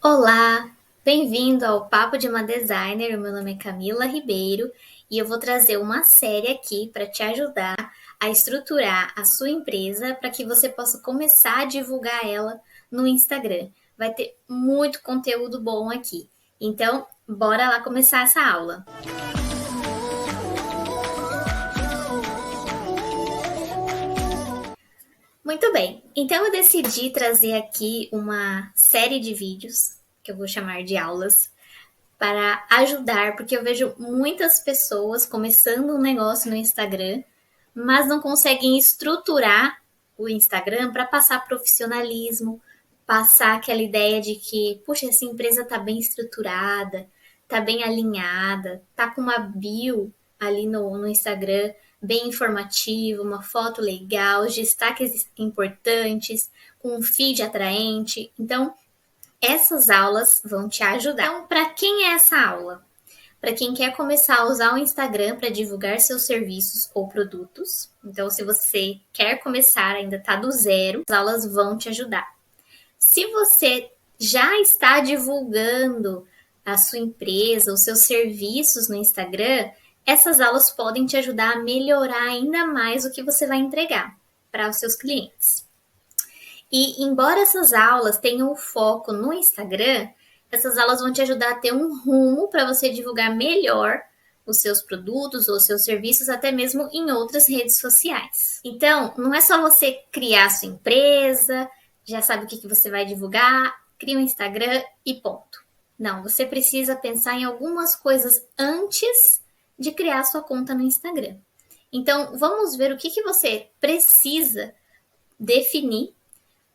Olá, bem-vindo ao Papo de uma Designer. O meu nome é Camila Ribeiro e eu vou trazer uma série aqui para te ajudar a estruturar a sua empresa para que você possa começar a divulgar ela no Instagram. Vai ter muito conteúdo bom aqui. Então, bora lá começar essa aula. Muito bem, então eu decidi trazer aqui uma série de vídeos que eu vou chamar de aulas para ajudar, porque eu vejo muitas pessoas começando um negócio no Instagram, mas não conseguem estruturar o Instagram para passar profissionalismo, passar aquela ideia de que, puxa, essa empresa está bem estruturada, está bem alinhada, está com uma bio ali no Instagram bem informativo, uma foto legal, os destaques importantes, com um feed atraente. Então, essas aulas vão te ajudar. Então, para quem é essa aula? Para quem quer começar a usar o Instagram para divulgar seus serviços ou produtos. Então, se você quer começar, ainda está do zero, as aulas vão te ajudar. Se você já está divulgando a sua empresa, os seus serviços no Instagram, essas aulas podem te ajudar a melhorar ainda mais o que você vai entregar para os seus clientes. E embora essas aulas tenham o foco no Instagram, essas aulas vão te ajudar a ter um rumo para você divulgar melhor os seus produtos ou seus serviços, até mesmo em outras redes sociais. Então, não é só você criar a sua empresa, já sabe o que você vai divulgar, cria um Instagram e ponto. Não, você precisa pensar em algumas coisas antes de criar sua conta no Instagram. Então, vamos ver o que você precisa definir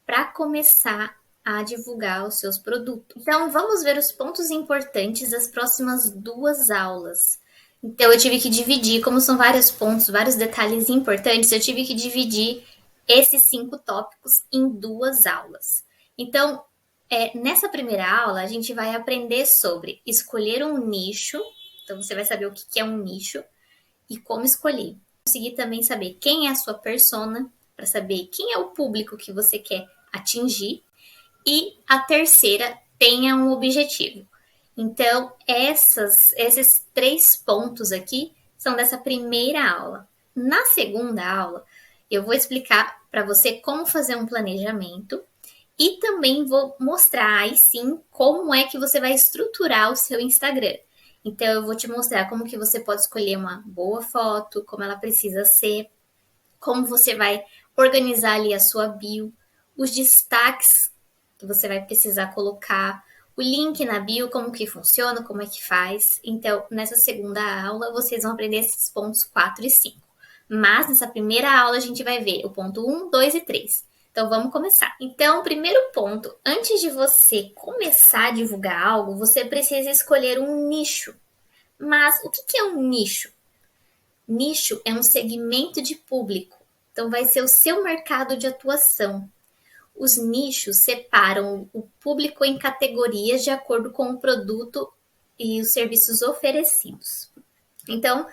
para começar a divulgar os seus produtos. Então, vamos ver os pontos importantes das próximas duas aulas. Então, eu tive que dividir, como são vários pontos, vários detalhes importantes, eu tive que dividir esses 5 tópicos em duas aulas. Então, nessa primeira aula, a gente vai aprender sobre escolher um nicho. Então, você vai saber o que é um nicho e como escolher. Conseguir também saber quem é a sua persona, para saber quem é o público que você quer atingir. E a terceira, tenha um objetivo. Então, esses 3 pontos aqui são dessa primeira aula. Na segunda aula, eu vou explicar para você como fazer um planejamento e também vou mostrar aí sim como é que você vai estruturar o seu Instagram. Então, eu vou te mostrar como que você pode escolher uma boa foto, como ela precisa ser, como você vai organizar ali a sua bio, os destaques que você vai precisar colocar, o link na bio, como que funciona, como é que faz. Então, nessa segunda aula, vocês vão aprender esses pontos 4 e 5. Mas nessa primeira aula, a gente vai ver o ponto 1, 2 e 3. Então, vamos começar. Então, primeiro ponto, antes de você começar a divulgar algo, você precisa escolher um nicho. Mas o que é um nicho? Nicho é um segmento de público, então vai ser o seu mercado de atuação. Os nichos separam o público em categorias de acordo com o produto e os serviços oferecidos. Então,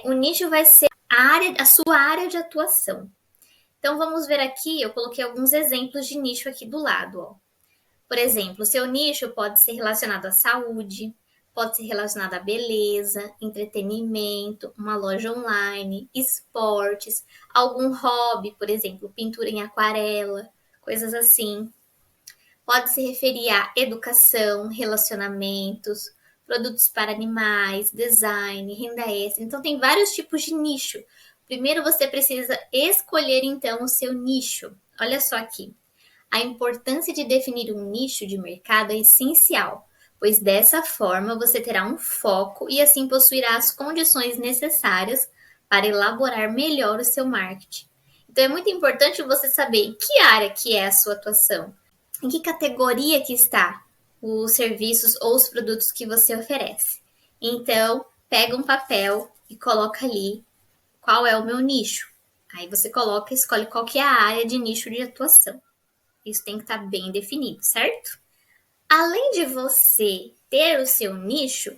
o nicho vai ser a sua área de atuação. Então, vamos ver aqui, eu coloquei alguns exemplos de nicho aqui do lado. Ó. Por exemplo, o seu nicho pode ser relacionado à saúde, pode ser relacionado à beleza, entretenimento, uma loja online, esportes, algum hobby, por exemplo, pintura em aquarela, coisas assim. Pode se referir a educação, relacionamentos, produtos para animais, design, renda extra. Então, tem vários tipos de nicho. Primeiro, você precisa escolher, então, o seu nicho. Olha só aqui. A importância de definir um nicho de mercado é essencial, pois dessa forma você terá um foco e assim possuirá as condições necessárias para elaborar melhor o seu marketing. Então é muito importante você saber em que área que é a sua atuação, em que categoria que está os serviços ou os produtos que você oferece. Então, pega um papel e coloca ali qual é o meu nicho. Aí você coloca, escolhe qual que é a área de nicho de atuação. Isso tem que estar bem definido, certo? Além de você ter o seu nicho,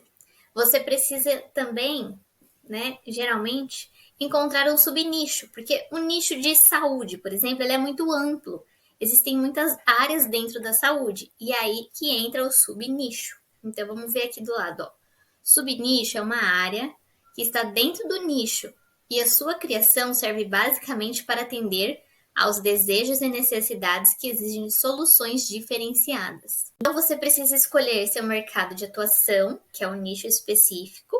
você precisa também, né, geralmente, encontrar um subnicho, porque o nicho de saúde, por exemplo, ele é muito amplo. existem muitas áreas dentro da saúde, e é aí que entra o subnicho. Então, vamos ver aqui do lado, ó. Subnicho é uma área que está dentro do nicho, e a sua criação serve basicamente para atender aos desejos e necessidades que exigem soluções diferenciadas. Então, você precisa escolher seu mercado de atuação, que é um nicho específico,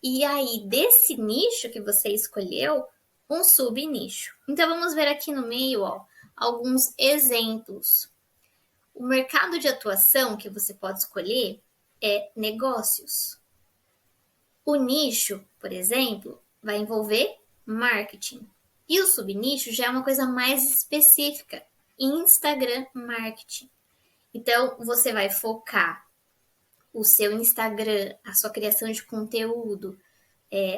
e aí, desse nicho que você escolheu, um subnicho. Então, vamos ver aqui no meio, ó, alguns exemplos. O mercado de atuação que você pode escolher é negócios. O nicho, por exemplo, vai envolver marketing. E o subnicho já é uma coisa mais específica, Instagram marketing. Então, você vai focar o seu Instagram, a sua criação de conteúdo,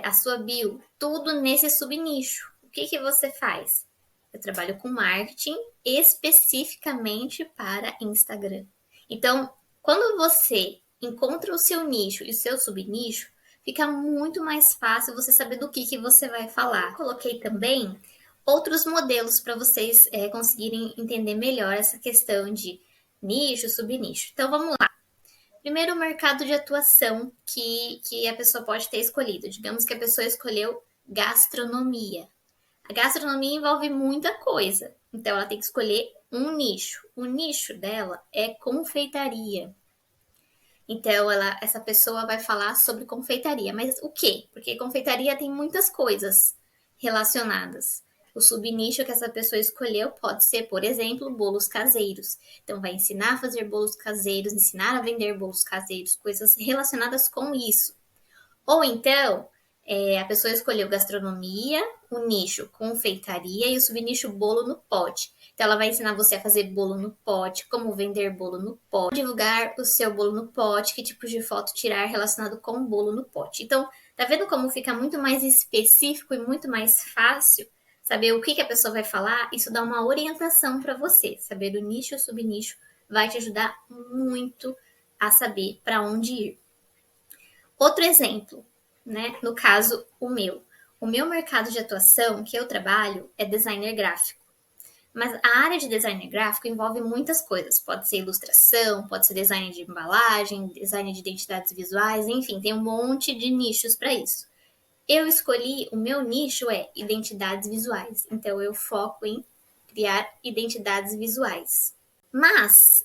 a sua bio, tudo nesse subnicho. O que, que você faz? Eu trabalho com marketing especificamente para Instagram. Então, quando você encontra o seu nicho e o seu subnicho, fica muito mais fácil você saber do que você vai falar. Eu coloquei também outros modelos para vocês conseguirem entender melhor essa questão de nicho, subnicho. Então, vamos lá. Primeiro, o mercado de atuação que a pessoa pode ter escolhido. Digamos que a pessoa escolheu gastronomia. A gastronomia envolve muita coisa, então ela tem que escolher um nicho. O nicho dela é confeitaria. Então, essa pessoa vai falar sobre confeitaria. Mas o quê? Porque confeitaria tem muitas coisas relacionadas. O subnicho que essa pessoa escolheu pode ser, por exemplo, bolos caseiros. Então, vai ensinar a fazer bolos caseiros, ensinar a vender bolos caseiros, coisas relacionadas com isso. Ou então, a pessoa escolheu gastronomia, o nicho confeitaria e o subnicho bolo no pote. Então, ela vai ensinar você a fazer bolo no pote, como vender bolo no pote, divulgar o seu bolo no pote, que tipo de foto tirar relacionado com o bolo no pote. Então, tá vendo como fica muito mais específico e muito mais fácil saber o que a pessoa vai falar? Isso dá uma orientação para você. Saber o nicho e o subnicho vai te ajudar muito a saber para onde ir. Outro exemplo, né? No caso, o meu. O meu mercado de atuação que eu trabalho é designer gráfico. Mas a área de designer gráfico envolve muitas coisas. Pode ser ilustração, pode ser design de embalagem, design de identidades visuais, enfim, tem um monte de nichos para isso. Eu escolhi, o meu nicho é identidades visuais. Então, eu foco em criar identidades visuais. Mas,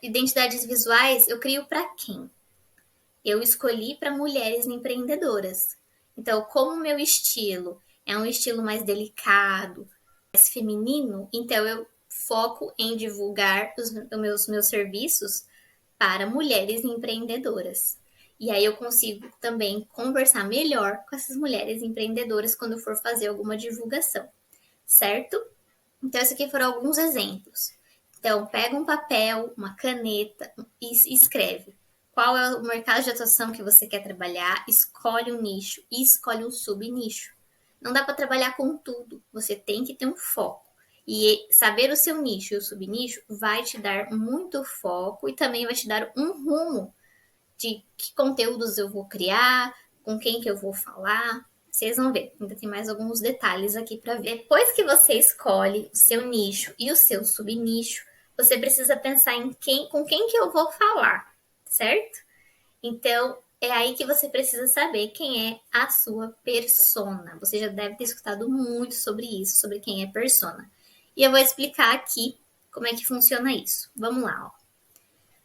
identidades visuais eu crio para quem? Eu escolhi para mulheres empreendedoras. Então, como o meu estilo é um estilo mais delicado, mais feminino, então eu foco em divulgar os meus serviços para mulheres empreendedoras. E aí eu consigo também conversar melhor com essas mulheres empreendedoras quando eu for fazer alguma divulgação, certo? Então, esses aqui foram alguns exemplos. Então, pega um papel, uma caneta e escreve qual é o mercado de atuação que você quer trabalhar, escolhe um nicho e escolhe um subnicho. Não dá para trabalhar com tudo, você tem que ter um foco. E saber o seu nicho e o subnicho vai te dar muito foco e também vai te dar um rumo de que conteúdos eu vou criar, com quem que eu vou falar. Vocês vão ver, ainda tem mais alguns detalhes aqui para ver. Depois que você escolhe o seu nicho e o seu subnicho, você precisa pensar em com quem que eu vou falar, certo? Então, é aí que você precisa saber quem é a sua persona. Você já deve ter escutado muito sobre isso, sobre quem é persona. E eu vou explicar aqui como é que funciona isso. Vamos lá, ó.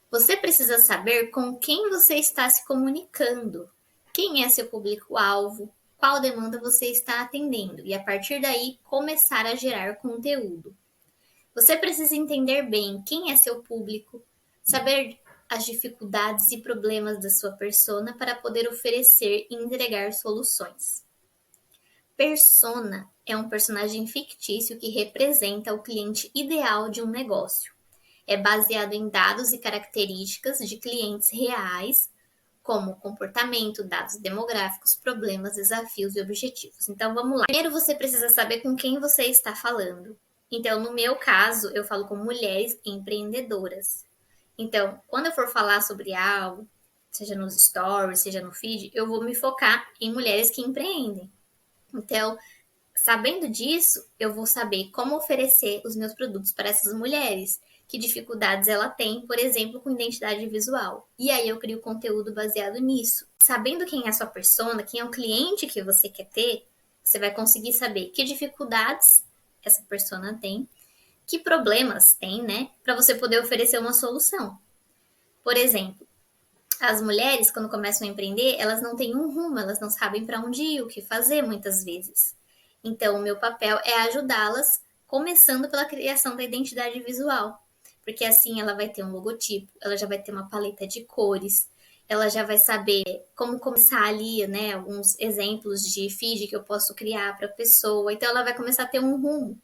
Você precisa saber com quem você está se comunicando, quem é seu público-alvo, qual demanda você está atendendo e a partir daí começar a gerar conteúdo. Você precisa entender bem quem é seu público, saber as dificuldades e problemas da sua persona para poder oferecer e entregar soluções. Persona é um personagem fictício que representa o cliente ideal de um negócio. É baseado em dados e características de clientes reais, como comportamento, dados demográficos, problemas, desafios e objetivos. Então vamos lá. Primeiro você precisa saber com quem você está falando. Então, no meu caso, eu falo com mulheres empreendedoras. Então, quando eu for falar sobre algo, seja nos stories, seja no feed, eu vou me focar em mulheres que empreendem. Então, Sabendo disso, eu vou saber como oferecer os meus produtos para essas mulheres, que dificuldades ela tem, por exemplo, com identidade visual. E aí eu crio conteúdo baseado nisso. Sabendo quem é a sua persona, quem é o cliente que você quer ter, você vai conseguir saber que dificuldades essa persona tem, que problemas tem, né, para você poder oferecer uma solução. Por exemplo, as mulheres, quando começam a empreender, elas não têm um rumo, elas não sabem para onde ir, o que fazer muitas vezes. Então, o meu papel é ajudá-las, começando pela criação da identidade visual. Porque assim ela vai ter um logotipo, ela já vai ter uma paleta de cores, ela já vai saber como começar ali, né? Alguns exemplos de feed que eu posso criar para a pessoa. Então, ela vai começar a ter um rumo.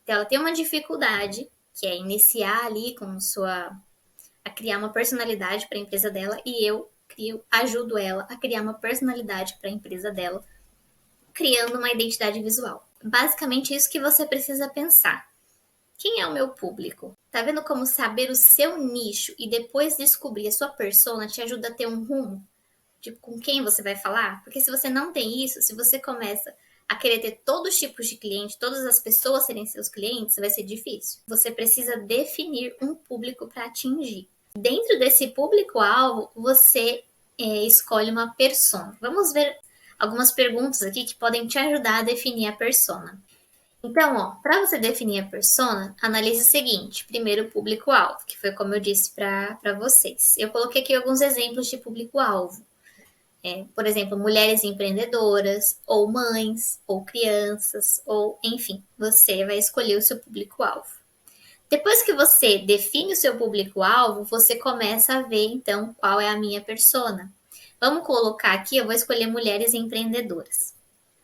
Então, ela tem uma dificuldade, que é iniciar ali com a criar uma personalidade para a empresa dela e eu ajudo ela a criar uma personalidade para a empresa dela, criando uma identidade visual. Basicamente isso que você precisa pensar. Quem é o meu público? Tá vendo como saber o seu nicho e depois descobrir a sua persona te ajuda a ter um rumo? Tipo, com quem você vai falar? Porque se você não tem isso, se você começa a querer ter todos os tipos de cliente, todas as pessoas serem seus clientes, vai ser difícil. Você precisa definir um público para atingir. Dentro desse público-alvo, você escolhe uma persona. Vamos ver algumas perguntas aqui que podem te ajudar a definir a persona. Então, para você definir a persona, analise o seguinte: primeiro, o público-alvo, que foi como eu disse para vocês. Eu coloquei aqui alguns exemplos de público-alvo. Por exemplo, mulheres empreendedoras, ou mães, ou crianças, ou enfim, você vai escolher o seu público-alvo. Depois que você define o seu público-alvo, você começa a ver então qual é a minha persona. Vamos colocar aqui, eu vou escolher mulheres empreendedoras.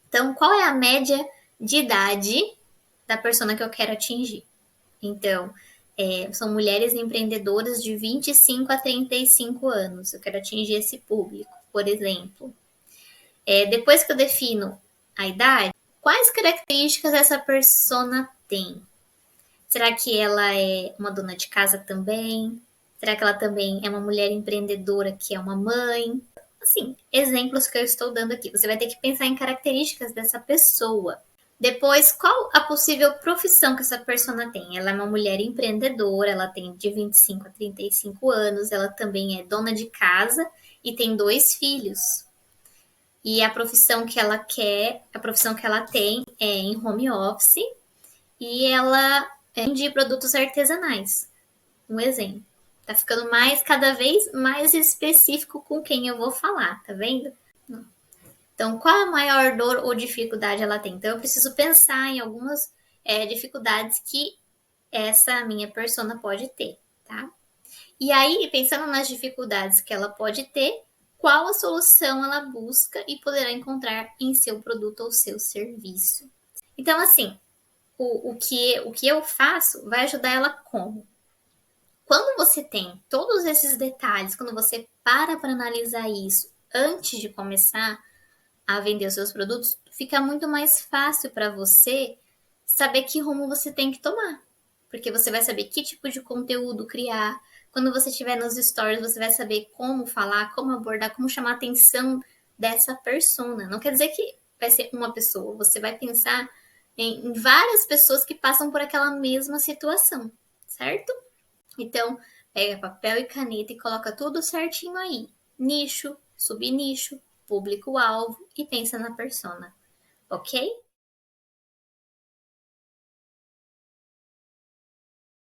Então, qual é a média de idade da persona que eu quero atingir? Então, são mulheres empreendedoras de 25 a 35 anos. Eu quero atingir esse público, por exemplo. Depois que eu defino a idade, quais características essa persona tem? Será que ela é uma dona de casa também? Será que ela também é uma mulher empreendedora que é uma mãe? Assim, exemplos que eu estou dando aqui. Você vai ter que pensar em características dessa pessoa. Depois, qual a possível profissão que essa persona tem? Ela é uma mulher empreendedora, ela tem de 25 a 35 anos, ela também é dona de casa e tem 2 filhos. E a profissão que ela quer, a profissão que ela tem é em home office e ela vende produtos artesanais. Um exemplo. Tá ficando cada vez mais específico com quem eu vou falar, tá vendo? Então, qual a maior dor ou dificuldade ela tem? Então, eu preciso pensar em algumas dificuldades que essa minha persona pode ter, tá? E aí, pensando nas dificuldades que ela pode ter, qual a solução ela busca e poderá encontrar em seu produto ou seu serviço. Então, assim, o que eu faço vai ajudar ela como? Quando você tem todos esses detalhes, quando você para analisar isso antes de começar a vender os seus produtos, fica muito mais fácil para você saber que rumo você tem que tomar. Porque você vai saber que tipo de conteúdo criar. Quando você estiver nos stories, você vai saber como falar, como abordar, como chamar a atenção dessa persona. Não quer dizer que vai ser uma pessoa. Você vai pensar em várias pessoas que passam por aquela mesma situação, certo? Então, pega papel e caneta e coloca tudo certinho aí. Nicho, subnicho, público-alvo e pensa na persona, ok?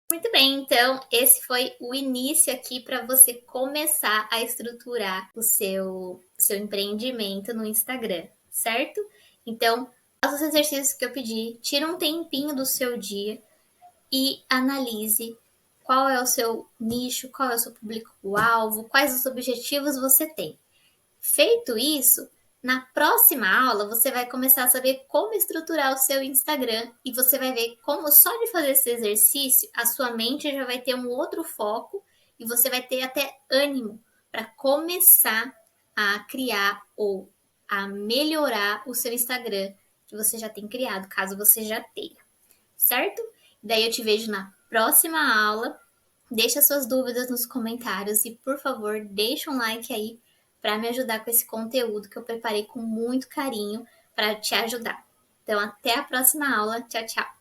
Muito bem, então esse foi o início aqui para você começar a estruturar o seu empreendimento no Instagram, certo? Então, faça os exercícios que eu pedi, tira um tempinho do seu dia e analise qual é o seu nicho, qual é o seu público-alvo, quais os objetivos você tem. Feito isso, na próxima aula você vai começar a saber como estruturar o seu Instagram e você vai ver como só de fazer esse exercício a sua mente já vai ter um outro foco e você vai ter até ânimo para começar a criar ou a melhorar o seu Instagram que você já tem criado, caso você já tenha, certo? Daí eu te vejo na próxima aula. Deixa suas dúvidas nos comentários e, por favor, deixa um like aí para me ajudar com esse conteúdo que eu preparei com muito carinho para te ajudar. Então, até a próxima aula. Tchau, tchau!